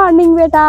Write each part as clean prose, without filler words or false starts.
Morning बेटा।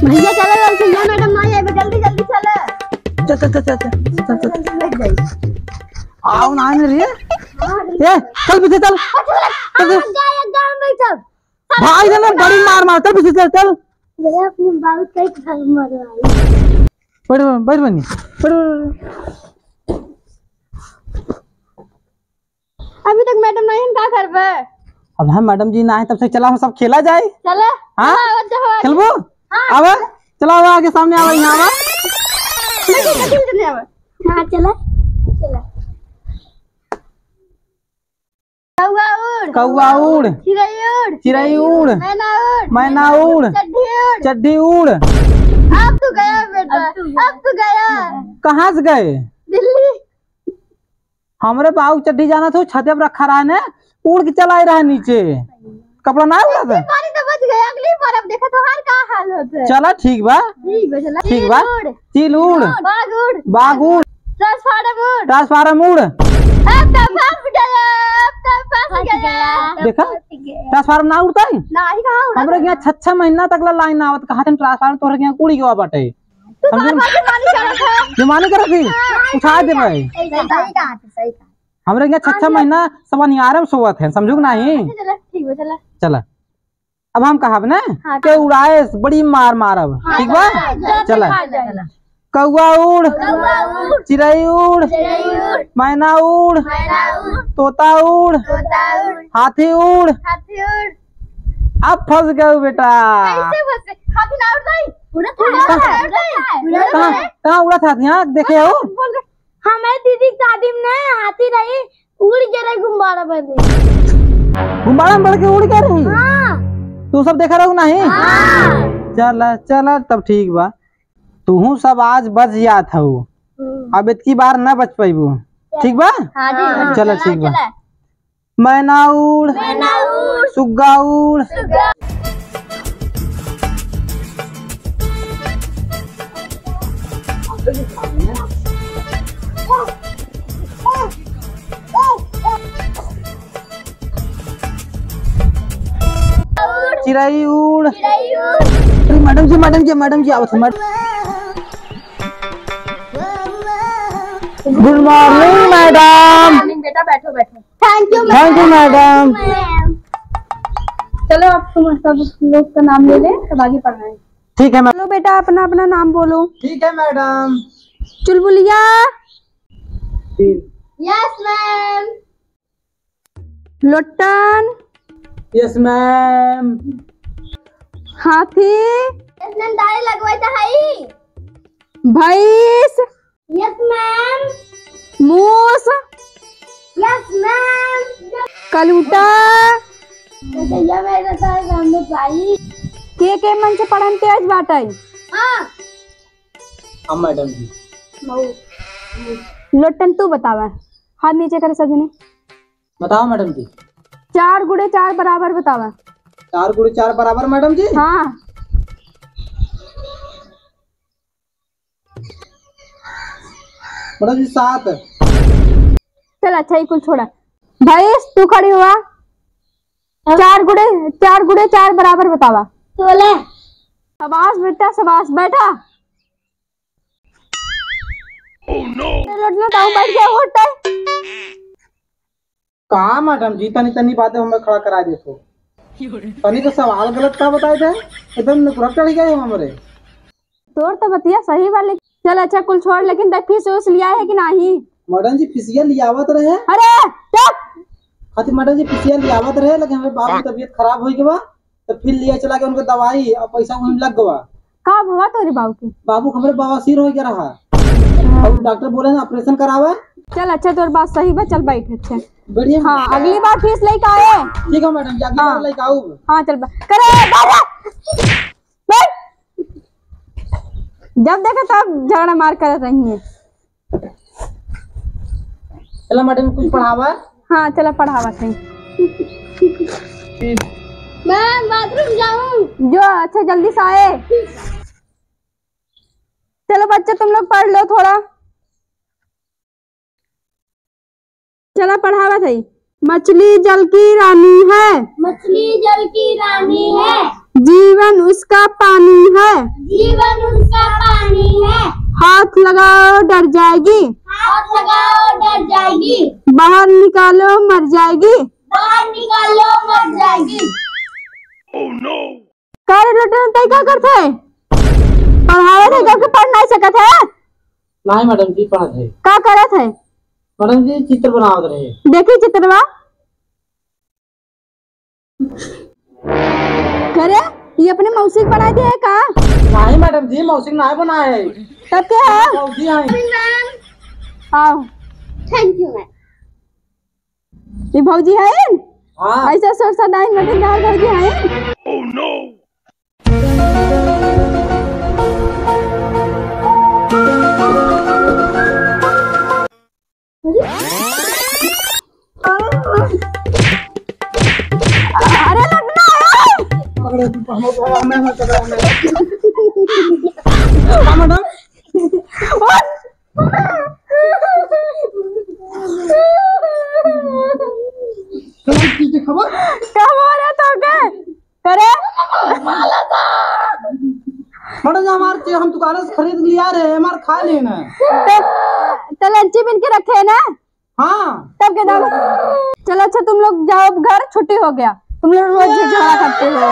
भैया चलो भैया, मैडम आ जाए, जल्दी जल्दी चलो। चल चल चल चल चल चल आओ ना मेरी ये चल पीछे चल भाई ने बड़ी मार मार चल पीछे चल चल अपने बाल कई घर मरवाई बैठ बैठ बनी बैठ। अभी तक मैडम नहीं है, क्या कर बे? अब हम मैडम जी ना है तब से चला हम सब खेला जाए। चले हां खेलबो अब चला आवा आगे सामने आवा यहां आवा नहीं आवा। हां चला चला। कौवा उड़ चिड़ै उड़ मैना उड़ चड्डी उड़। अब तो गया बेटा, अब तो गया। कहाँ से गए? दिल्ली। हमरे बाबू चड्डी जाना था, छते पर रखा रहा ने उड़ के चला रहा नीचे, कपड़ा ना उड़ा था। पानी तो बच गया, अगली बार अब देखा तो हर का हाल होता है। चला ठीक बा ठीक बा। चील उड़ बाघ उड़ ट्रांसफार्मर उड़। अब तो फंस गया, अब तो फंस गया। देखा ट्रांसफार्मर ना उड़ता है नहीं, कहाँ उड़ा? हमरे यहाँ 6 महीना तक ला लाइन आवत कहा थे ट्रांसफार्मर तोहरे यहाँ उड़ी गवा बाटे। जुमानी कर थी उठा दे भाई। सही कहा। हमरे यहाँ 6 महीना सब नियारे में सोवत है, समझू नहीं? ठीक है चला चला अब हम कहब ना के उड़ाए बड़ी मार मारब, ठीक बा? चला कौवा उड़ चिड़ै उड़ मैना उड़ तोता उड़ हाथी उड़। अब फंस गए बेटा। कहाँ उड़ा था यहाँ देखे हो? हमारे दीदी की शादी में हाथी रही, उड़ के रही गुब्बारा बन गुब्बारा में बढ़ के उड़ के रही। तू सब देखा रहू नहीं? चला चला तब ठीक बा। तू सब आज बच गया था, अब इतनी बार न बच पाइबू, ठीक बा? चला ठीक बा। मैना उड़ सुग्गा उड़। चिड़ै उड़। मैडम जी आवत। Good morning madam. बेटा बैठो बैठो। Thank you madam. चलो अब तुम सब लोग का नाम ले ले, तब आगे पढ़ाएं। ठीक है मैम। चलो बेटा अपना अपना नाम बोलो। ठीक है madam. Chulbuliya. Yes ma'am. Lotan. Yes ma'am. Hathi. Yes ma'am. दाढ़ी लगवाई था हाई। Bhains. Yes ma'am. Moos. Yes ma'am. Kaluta. भैया मेरा सामने भाई के मन से पढ़न तेज बाटे। हां मैडम जी। लोटन तू बतावा, हाथ नीचे करे सजने। बताओ मैडम जी। 4 गुणे 4 बराबर बतावा। 4 गुणे 4 बराबर मैडम जी। हाँ मैडम जी 7। चल अच्छा ही कुल छोड़ा। भैंस तू खड़ी हुआ। 4 गुणे 4 बराबर बतावा। 16। शाबाश बेटा शाबाश, बैठा। लौटना ताऊ बैठ गया होता है। कहा मैडम जी तनी तनी बातें हमें खड़ा करा देखो। तनी तो सवाल गलत का बताए थे, एकदम तुरंत चढ़ गए हमारे। तोर तो बतिया सही वाले। चल अच्छा कुल छोड़, लेकिन देख फीस उस लिया है कि नहीं? मैडम जी फीसिया लियावत रहे। अरे चुप। खातिर मैडम जी फीसिया लियावत रहे, लेकिन हमें बाप की तबीयत खराब हो गई बा तो फिर लिया चला के उनको दवाई और पैसा वहीं लग गवा। का भवा तोरे बाबू के? बाबू हमारे बवासीर हो गया रहा और डॉक्टर बोले ना ऑपरेशन करावे। चल अच्छा तोर बात सही बा, चल बैठ अच्छा। बढ़िया। हाँ अगली बार फीस लेके आए। ठीक है मैडम जी, अगली बार लेके आऊँ। हाँ चल करे बैठ। जब देखा तब झगड़ा मार कर रही है। चलो मैडम कुछ पढ़ावा। हाँ चलो पढ़ावा सही। मैं बाथरूम जाऊँ। जो अच्छा जल्दी से आए। चलो बच्चे तुम लोग पढ़ लो थोड़ा। चला पढ़ावा सही। मछली जल की रानी है। मछली जल की रानी है। जीवन उसका पानी है। जीवन उसका पानी है। हाथ लगाओ डर जाएगी। हाथ लगाओ डर जाएगी। बाहर निकालो मर जाएगी। बाहर निकालो मर जाएगी। करे लटन तय क्या करते है? पढ़ावे थे क्योंकि पढ़ नहीं सकत है। नहीं मैडम जी पढ़ा थे। का करत है? मैडम जी चित्र बनावत रहे। देखी चित्रवा करे ये अपने मौसी बनाई दी है का? नहीं मैडम जी मौसी नहीं बनाए। तब क्या है? मौसी आई। आओ थैंक यू मैम। ये भौजी है? हाँ। ऐसा सोचा डाइन मटे घर भौजी है। Oh no! अरे लगना है। मैडम खबर क्या बोल रहे तो के करे? मैडम हमारे चीज हम दुकान से खरीद लिया रहे हमारे खा लेना। तो लंची बिन के रखे है ना? हाँ तब के दाम। चलो अच्छा तुम लोग जाओ घर, छुट्टी हो गया। तुम लोग रोज झगड़ा करते हो।